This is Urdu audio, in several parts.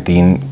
3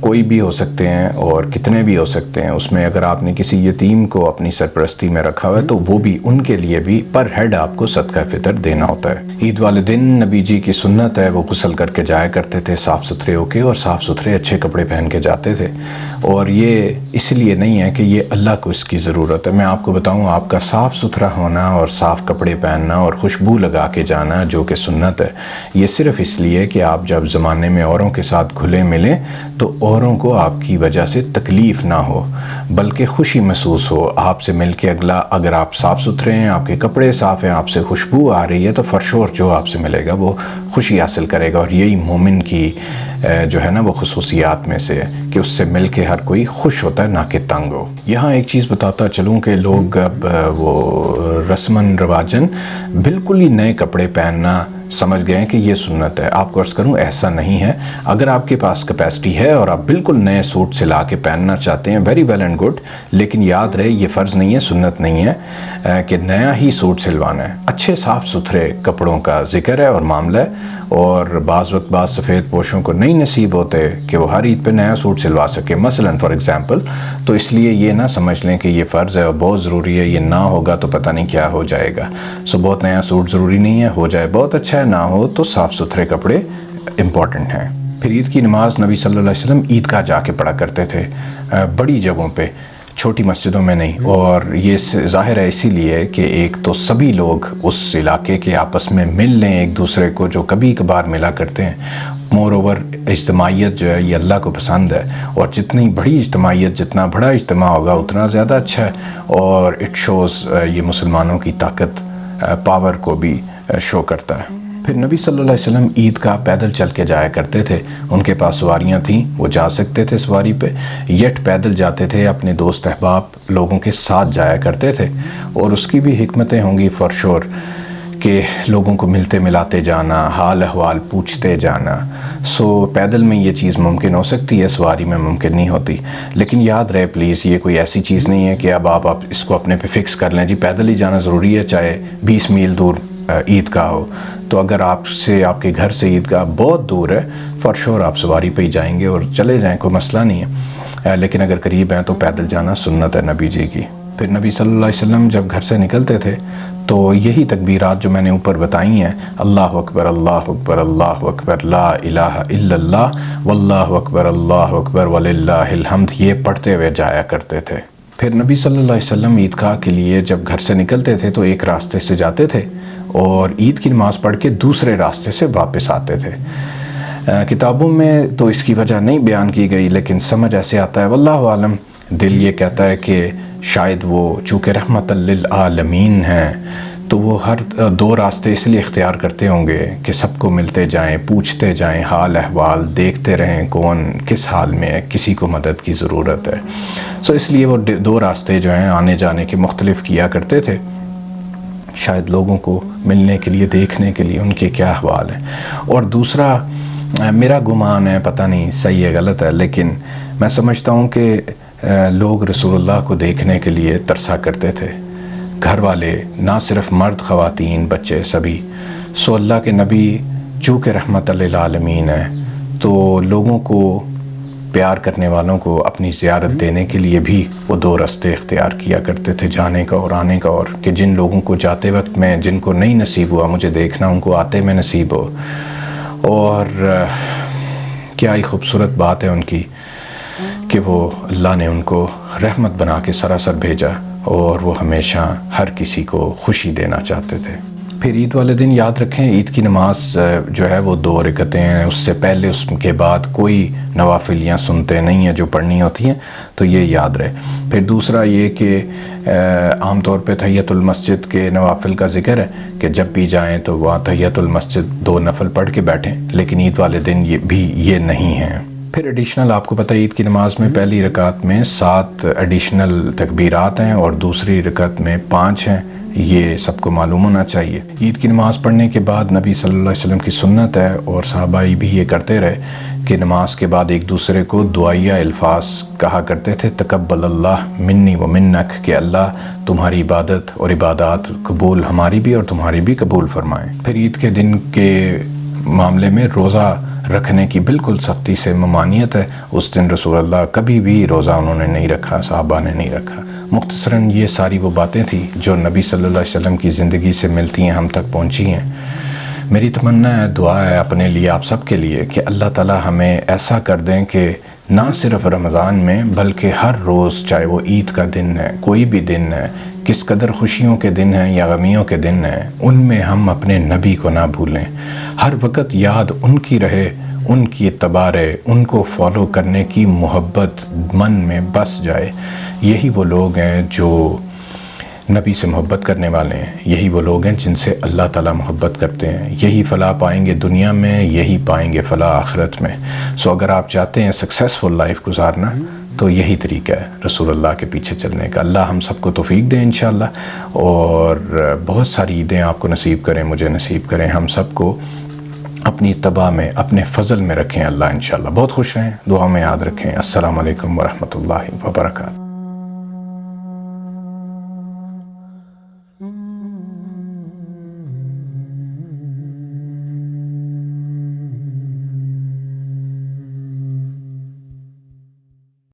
کوئی بھی ہو سکتے ہیں اور کتنے بھی ہو سکتے ہیں، اس میں اگر آپ نے کسی یتیم کو اپنی سرپرستی میں رکھا ہوا ہے تو وہ بھی، ان کے لیے بھی پر ہیڈ آپ کو صدقہ فطر دینا ہوتا ہے۔ عید والے دن نبی جی کی سنت ہے وہ غسل کر کے جایا کرتے تھے صاف ستھرے ہو کے، اور صاف ستھرے اچھے کپڑے پہن کے جاتے تھے، اور یہ اس لیے نہیں ہے کہ یہ اللہ کو اس کی ضرورت ہے۔ میں آپ کو بتاؤں، آپ کا صاف ستھرا ہونا اور صاف کپڑے پہننا اور خوشبو لگا کے جانا جو کہ سنت ہے، یہ صرف اس لیے کہ آپ جب زمانے میں اوروں کے ساتھ گھلے ملیں تو اوروں کو آپ کی وجہ سے تکلیف نہ ہو بلکہ خوشی محسوس ہو آپ سے مل کے۔ اگر آپ صاف ستھرے ہیں، آپ کے کپڑے صاف ہیں، آپ سے خوشبو آ رہی ہے تو فرشور جو آپ سے ملے گا وہ خوشی حاصل کرے گا، اور یہی مومن کی جو ہے نا وہ خصوصیات میں سے کہ اس سے مل کے ہر کوئی خوش ہوتا ہے، نہ کہ تنگ ہو۔ یہاں ایک چیز بتاتا چلوں کہ لوگ اب وہ رسماً رواجاً بالکل ہی نئے کپڑے پہننا سمجھ گئے ہیں کہ یہ سنت ہے۔ آپ کو عرض کروں ایسا نہیں ہے۔ اگر آپ کے پاس کیپیسٹی ہے اور آپ بالکل نئے سوٹ سلا کے پہننا چاہتے ہیں، ویری ویل اینڈ گڈ، لیکن یاد رہے یہ فرض نہیں ہے، سنت نہیں ہے کہ نیا ہی سوٹ سلوانا ہے۔ اچھے صاف ستھرے کپڑوں کا ذکر ہے اور معاملہ ہے، اور بعض وقت بعض سفید پوشوں کو نہیں نصیب ہوتے کہ وہ ہر عید پہ نیا سوٹ سلوا سکے مثلاً فار ایگزامپل، تو اس لیے یہ نہ سمجھ لیں کہ یہ فرض ہے اور بہت ضروری ہے، یہ نہ ہوگا تو پتہ نہیں کیا ہو جائے گا۔ بہت نیا سوٹ ضروری نہیں ہے، ہو جائے بہت اچھا ہے، نہ ہو تو صاف ستھرے کپڑے امپورٹنٹ ہیں۔ پھر عید کی نماز نبی صلی اللہ علیہ وسلم عیدگاہ جا کے پڑھا کرتے تھے، بڑی جگہوں پہ، چھوٹی مسجدوں میں نہیں، اور یہ ظاہر ہے اسی لیے کہ ایک تو سبھی لوگ اس علاقے کے آپس میں مل لیں ایک دوسرے کو، جو کبھی کبھار ملا کرتے ہیں۔ مور اوور اجتماعیت جو ہے یہ اللہ کو پسند ہے، اور جتنی بڑی اجتماعیت، جتنا بڑا اجتماع ہوگا اتنا زیادہ اچھا ہے، اور اٹ شوز یہ مسلمانوں کی طاقت، پاور کو بھی شو کرتا ہے۔ پھر نبی صلی اللہ علیہ وسلم عیدگاہ پیدل چل کے جایا کرتے تھے، ان کے پاس سواریاں تھیں، وہ جا سکتے تھے سواری پہ، یٹ پیدل جاتے تھے، اپنے دوست احباب لوگوں کے ساتھ جایا کرتے تھے، اور اس کی بھی حکمتیں ہوں گی فار شور کہ لوگوں کو ملتے ملاتے جانا، حال احوال پوچھتے جانا۔ پیدل میں یہ چیز ممکن ہو سکتی ہے، سواری میں ممکن نہیں ہوتی، لیکن یاد رہے پلیز یہ کوئی ایسی چیز نہیں ہے کہ اب آپ اس کو اپنے پہ فکس کر لیں جی پیدل ہی جانا ضروری ہے چاہے 20 میل دور عیدگاہ ہو۔ تو اگر آپ کے گھر سے عیدگاہ بہت دور ہے، فار شور آپ سواری پہ ہی جائیں گے اور چلے جائیں، کوئی مسئلہ نہیں ہے، لیکن اگر قریب ہیں تو پیدل جانا سنت ہے نبی جی کی۔ پھر نبی صلی اللہ علیہ وسلم جب گھر سے نکلتے تھے تو یہی تکبیرات جو میں نے اوپر بتائی ہیں، اللہ اکبر اللہ اکبر اللہ اکبر لا الہ الا اللہ واللہ اکبر وللہ الحمد، یہ پڑھتے ہوئے جایا کرتے تھے۔ پھر نبی صلی اللہ علیہ وسلم عیدگاہ کے لیے جب گھر سے نکلتے تھے تو ایک راستے سے جاتے تھے اور عید کی نماز پڑھ کے دوسرے راستے سے واپس آتے تھے۔ کتابوں میں تو اس کی وجہ نہیں بیان کی گئی، لیکن سمجھ ایسے آتا ہے، واللہ عالم، دل یہ کہتا ہے کہ شاید وہ چونکہ رحمت للعالمین ہیں تو وہ ہر دو راستے اس لیے اختیار کرتے ہوں گے کہ سب کو ملتے جائیں، پوچھتے جائیں، حال احوال دیکھتے رہیں کون کس حال میں ہے، کسی کو مدد کی ضرورت ہے۔ اس لیے وہ دو راستے جو ہیں آنے جانے کے مختلف کیا کرتے تھے، شاید لوگوں کو ملنے کے لیے، دیکھنے کے لیے ان کے کیا احوال ہیں۔ اور دوسرا میرا گمان ہے، پتہ نہیں صحیح ہے غلط ہے، لیکن میں سمجھتا ہوں کہ لوگ رسول اللہ کو دیکھنے کے لیے ترسا کرتے تھے، گھر والے، نہ صرف مرد، خواتین، بچے، سبھی۔ اللہ کے نبی چونکہ رحمت للعالمین ہیں تو لوگوں کو، پیار کرنے والوں کو اپنی زیارت دینے کے لیے بھی وہ دو راستے اختیار کیا کرتے تھے، جانے کا اور آنے کا، اور کہ جن لوگوں کو جاتے وقت میں، جن کو نہیں نصیب ہوا مجھے دیکھنا، ان کو آتے میں نصیب ہو۔ اور کیا ہی خوبصورت بات ہے ان کی کہ وہ اللہ نے ان کو رحمت بنا کے سراسر بھیجا، اور وہ ہمیشہ ہر کسی کو خوشی دینا چاہتے تھے۔ پھر عید والے دن یاد رکھیں عید کی نماز جو ہے وہ 2 رکعتیں ہیں، اس سے پہلے اس کے بعد کوئی نوافل یا سنتیں نہیں ہیں جو پڑھنی ہوتی ہیں، تو یہ یاد رہے۔ پھر دوسرا یہ کہ عام طور پہ تحیۃ المسجد کے نوافل کا ذکر ہے کہ جب بھی جائیں تو وہاں تحیۃ المسجد 2 نفل پڑھ کے بیٹھیں، لیکن عید والے دن یہ نہیں ہیں۔ پھر ایڈیشنل آپ کو پتہ ہے عید کی نماز میں پہلی رکعت میں 7 ایڈیشنل تکبیرات ہیں اور دوسری رکعت میں 5 ہیں، یہ سب کو معلوم ہونا چاہیے۔ عید کی نماز پڑھنے کے بعد نبی صلی اللہ علیہ وسلم کی سنت ہے، اور صحابہ بھی یہ کرتے رہے کہ نماز کے بعد ایک دوسرے کو دعائیہ الفاظ کہا کرتے تھے، تقبل اللہ منی و منک، کہ اللہ تمہاری عبادت اور عبادات قبول، ہماری بھی اور تمہاری بھی قبول فرمائیں۔ پھر عید کے دن کے معاملے میں روزہ رکھنے کی بالکل سختی سے ممانعت ہے، اس دن رسول اللہ کبھی بھی روزہ انہوں نے نہیں رکھا، صحابہ نے نہیں رکھا۔ مختصراً یہ ساری وہ باتیں تھیں جو نبی صلی اللہ علیہ وسلم کی زندگی سے ملتی ہیں، ہم تک پہنچی ہیں۔ میری تمنا ہے، دعا ہے اپنے لیے، آپ سب کے لیے، کہ اللہ تعالی ہمیں ایسا کر دیں کہ نہ صرف رمضان میں بلکہ ہر روز، چاہے وہ عید کا دن ہے، کوئی بھی دن ہے، کس قدر خوشیوں کے دن ہیں یا غمیوں کے دن ہیں، ان میں ہم اپنے نبی کو نہ بھولیں، ہر وقت یاد ان کی رہے، ان کی اتباع رہے، ان کو فالو کرنے کی محبت من میں بس جائے۔ یہی وہ لوگ ہیں جو نبی سے محبت کرنے والے ہیں، یہی وہ لوگ ہیں جن سے اللہ تعالیٰ محبت کرتے ہیں، یہی فلاح پائیں گے دنیا میں، یہی پائیں گے فلاح آخرت میں۔ اگر آپ چاہتے ہیں سکسیسفل لائف گزارنا تو یہی طریقہ ہے رسول اللہ کے پیچھے چلنے کا۔ اللہ ہم سب کو توفیق دیں انشاءاللہ، اور بہت ساری عیدیں آپ کو نصیب کریں، مجھے نصیب کریں، ہم سب کو اپنی اتباع میں، اپنے فضل میں رکھیں اللہ انشاءاللہ۔ بہت خوش رہیں، دعا میں یاد رکھیں۔ السلام علیکم ورحمۃ اللہ وبرکاتہ۔